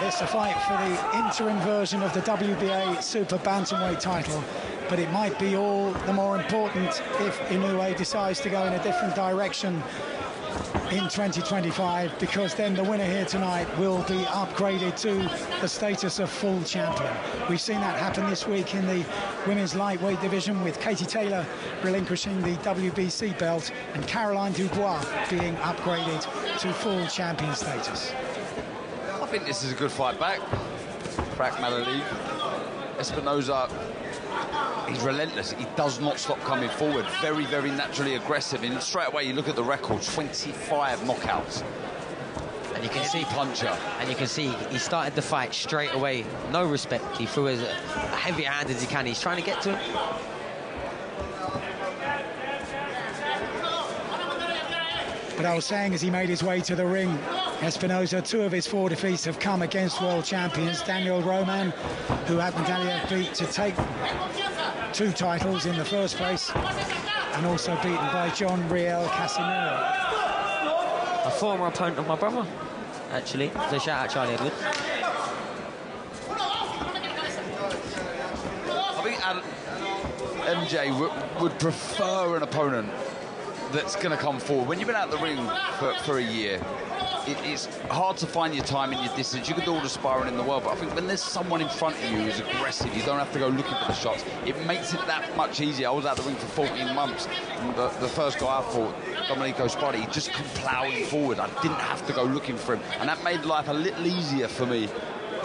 It's a fight for the interim version of the WBA Super Bantamweight title, but it might be all the more important if Inoue decides to go in a different direction in 2025, because then the winner here tonight will be upgraded to the status of full champion. We've seen that happen this week in the women's lightweight division, with Katie Taylor relinquishing the WBC belt and Caroline Dubois being upgraded to full champion status. I think this is a good fight back for Akhmadaliyev. Espinoza, he's relentless. He does not stop coming forward. Very, very naturally aggressive. And straight away, you look at the record, 25 knockouts. And you can see puncher. And you can see he started the fight straight away. No respect. He threw as heavy a hand as he can. He's trying to get to him. But I was saying, as he made his way to the ring, Espinoza, 2 of his 4 defeats have come against world champions. Daniel Roman, who Akhmadaliyev beat to take 2 titles in the first place, and also beaten by John Riel Casimiro. A former opponent of my brother, actually. So shout out Charlie Edwards. I think MJ would prefer an opponent that's going to come forward. When you've been out the ring for a year, it's hard to find your time and your distance. You can do all the sparring in the world, but I think when there's someone in front of you who's aggressive, you don't have to go looking for the shots. It makes it that much easier. I was out the ring for 14 months. And the first guy I fought, Domenico Sparti, he just come plowing forward. I didn't have to go looking for him, and that made life a little easier for me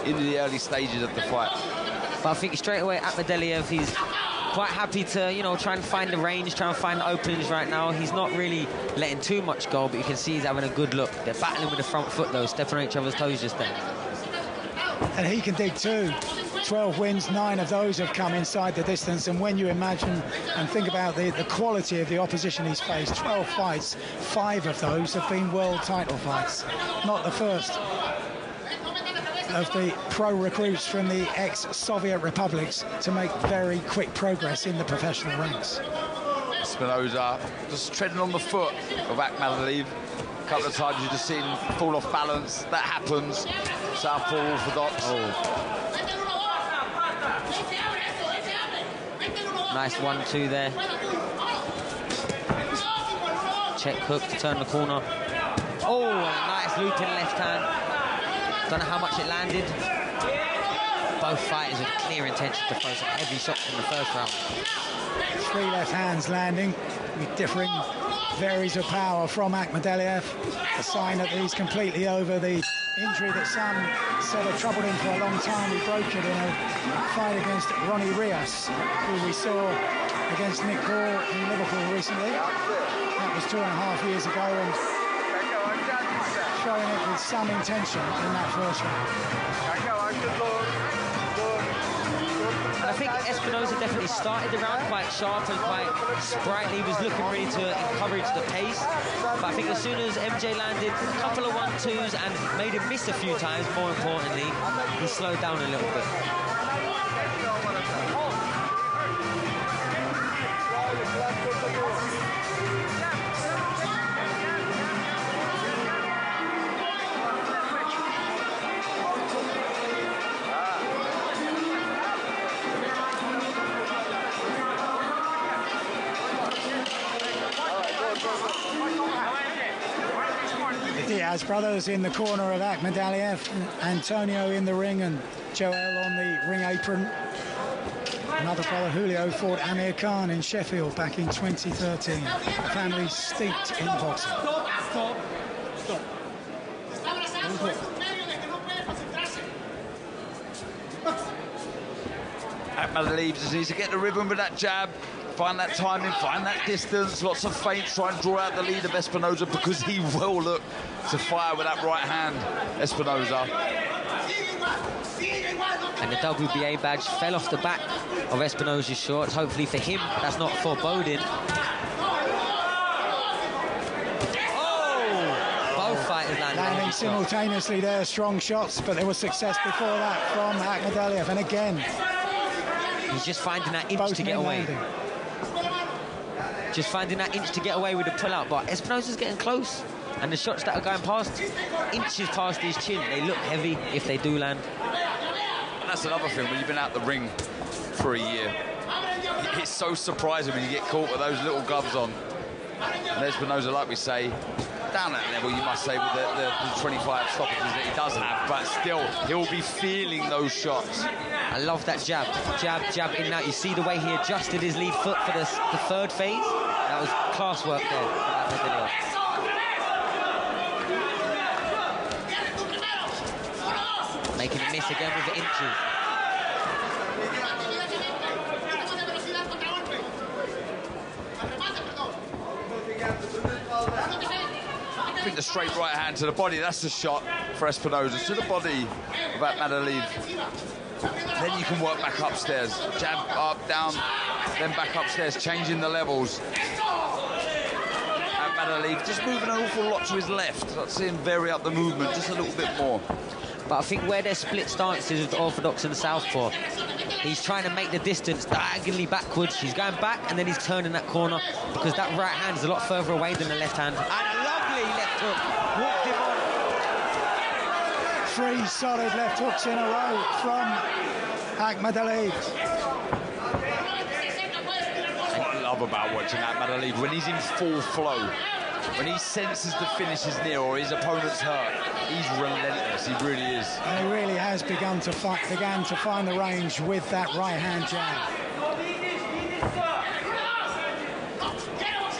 in the early stages of the fight. But I think straight away, Akhmadaliyev, he's quite happy to, you know, try and find the range, try and find the openings right now. He's not really letting too much go, but you can see he's having a good look. They're battling with the front foot, though, stepping on each other's toes just then. And he can dig too. 12 wins, 9 of those have come inside the distance. And when you imagine and think about the quality of the opposition he's faced, 12 fights, 5 of those have been world title fights. Not the first of the pro recruits from the ex-Soviet republics to make very quick progress in the professional ranks. Espinoza just treading on the foot of Akhmadaliyev. A couple of times you just see him fall off balance. That happens. Southpaw orthodox. Oh. Nice 1-2 there. Check hook to turn the corner. Oh, and a nice looping left hand. Don't know how much it landed. Both fighters with clear intention to throw some heavy shots in the first round. 3 left hands landing with differing varies of power from Akhmadaliyev. A sign that he's completely over the injury that some said had troubled him for a long time. He broke it in a fight against Ronnie Rios, who we saw against Nick Hall in Liverpool recently. That was 2.5 years ago, and showing it with some intention in that first round. And I think Espinoza definitely started the round quite sharp and quite sprightly. He was looking ready to encourage the pace. But I think as soon as MJ landed a couple of 1-2s and made him miss a few times, more importantly, he slowed down a little bit. Diaz brothers in the corner of Akhmadaliyev, Antonio in the ring, and Joel on the ring apron. Another brother, Julio, fought Amir Khan in Sheffield back in 2013. A family steeped in boxing. Akhmadaliyev just needs to get the rhythm with that jab, find that timing, find that distance, lots of feints, try and draw out the lead of Espinoza, because he will look to fire with that right hand, Espinoza. And the WBA badge fell off the back of Espinoza's shorts. Hopefully for him, that's not foreboding. Oh! Both fighters landing simultaneously there, strong shots, but there was success before that from Akhmadaliyev. And again, he's just finding that inch to get away. Landing. Just finding that inch to get away with the pull-out, but Espinoza's getting close. And the shots that are going past, inches past his chin, they look heavy if they do land. And that's another thing, when you've been out the ring for a year, it's so surprising when you get caught with those little gloves on. And Espinoza, like we say, down at level, you must say, with the 25 stoppages that he does have, but still, he'll be feeling those shots. I love that jab. Jab, jab, in and out. You see the way he adjusted his lead foot for the third phase? That was class work there. Making a miss again with the inches. I think the straight right hand to the body, that's the shot for Espinoza. To the body of Akhmadaliyev. Then you can work back upstairs. Jab, up, down, then back upstairs, changing the levels. Akhmadaliyev just moving an awful lot to his left. Let's see him vary up the movement just a little bit more. But I think where their split stances with the orthodox and the southpaw, he's trying to make the distance diagonally backwards. He's going back and then he's turning that corner because that right hand is a lot further away than the left hand. And a lovely left hook. Walked him on. 3 solid left hooks in a row from Akhmadaliyev. What I love about watching Akhmadaliyev, when he's in full flow, when he senses the finish is near or his opponent's hurt, he's relentless, he really is. And he really has began to find the range with that right-hand jab.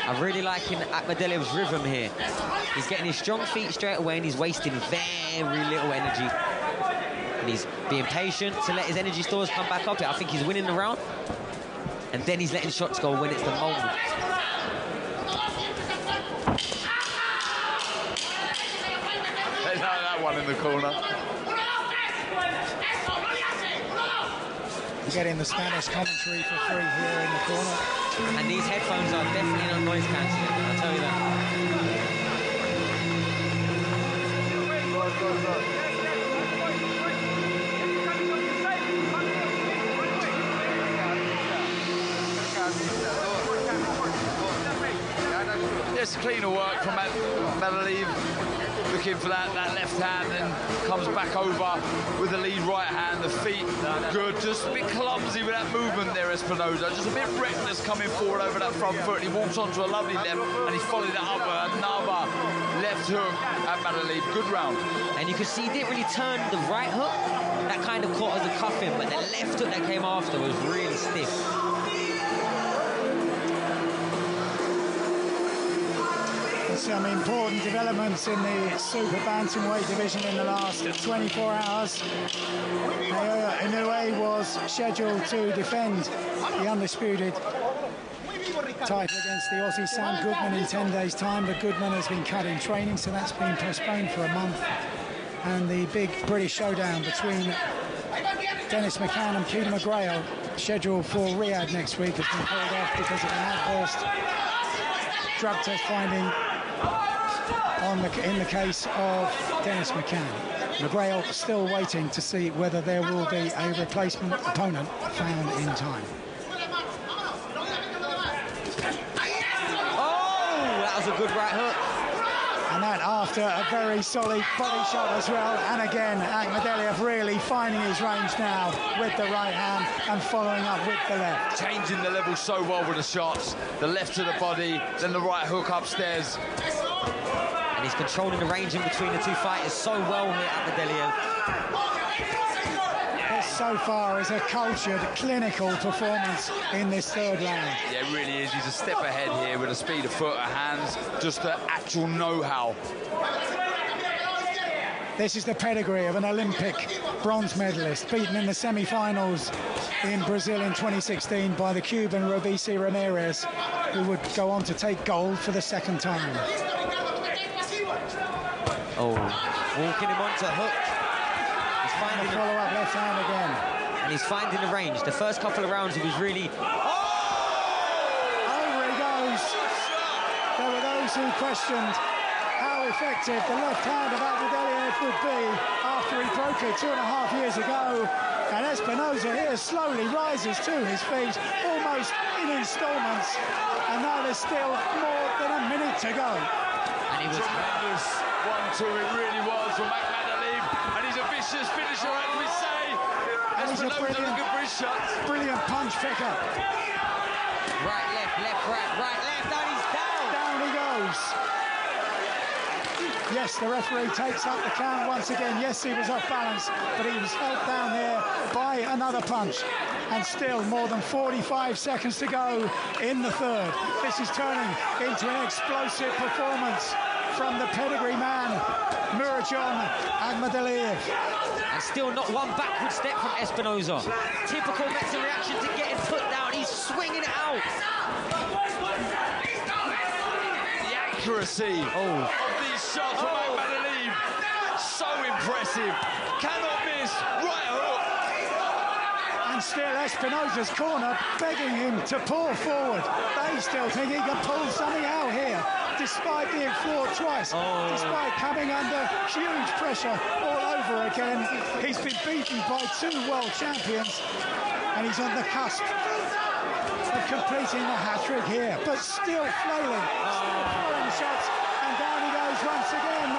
I'm really liking Akhmadaliyev's rhythm here. He's getting his strong feet straight away and he's wasting very little energy. And he's being patient to let his energy stores come back up. I think he's winning the round. And then he's letting shots go when it's the moment. That one in the corner. You're getting the Spanish commentary for free here in the corner. And these headphones are definitely not noise cancelling, I'll tell you that. There's cleaner work from Akhmadaliyev, looking for that left hand, and comes back over with the lead right hand, the feet good, just a bit clumsy with that movement there, Espinoza, just a bit reckless coming forward over that front foot. He walks onto a lovely left and he followed it up with another left hook. Akhmadaliyev, good round. And you could see he didn't really turn the right hook, that kind of caught as a cuffing, but the left hook that came after was really stiff. Some important developments in the super bantamweight division in the last 24 hours. Inoue was scheduled to defend the undisputed title against the Aussie Sam Goodman in 10 days' time, but Goodman has been cut in training, so that's been postponed for a month. And the big British showdown between Dennis McCann and Peter McGrail, scheduled for Riyadh next week, has been called off because of an adverse drug test finding in the case of Dennis McCann. McGrail still waiting to see whether there will be a replacement opponent found in time. Oh, that was a good right hook. And that after a very solid body shot as well. And again, Akhmadaliyev really finding his range now with the right hand and following up with the left. Changing the level so well with the shots. The left to the body, then the right hook upstairs. And he's controlling the range in between the two fighters so well here, Akhmadaliyev. This so far is a cultured, clinical performance in this third round. Yeah, it really is. He's a step ahead here with a speed of foot, of hands, just the actual know-how. This is the pedigree of an Olympic bronze medalist, beaten in the semi-finals in Brazil in 2016 by the Cuban Robeisy Ramirez, who would go on to take gold for the second time. Oh, walking him onto hook. He's finding the follow-up left hand again. And he's finding the range. The first couple of rounds, he was really... Over he goes. There were those who questioned how effective the left hand of Akhmadaliyev would be after he broke it 2.5 years ago. And Espinoza here slowly rises to his feet, almost in installments. And now there's still more than a minute to go. And he was tremendous 1-2, it really was from Akhmadaliyev, and he's a vicious finisher, as we say. Espinoza looking for his shots. Brilliant punch picker. Right, left, right, left, and he's down. Down he goes. Yes, the referee takes up the count once again. Yes, he was off balance, but he was held down there by another punch. And still more than 45 seconds to go in the third. This is turning into an explosive performance from the pedigree man, Murodjon Akhmadaliyev. And still not one backward step from Espinoza. Typical Mexican reaction to getting put down. He's swinging it out. The accuracy of these shots from Akhmadaliyev, so impressive. Cannot miss, right hook. And still Espinoza's corner begging him to pour forward. They still think he can pull something out here, despite being floored twice, despite coming under huge pressure all over again. He's been beaten by 2 world champions, and he's on the cusp of completing the hat-trick here, but still flailing, still throwing shots, and down he goes once again.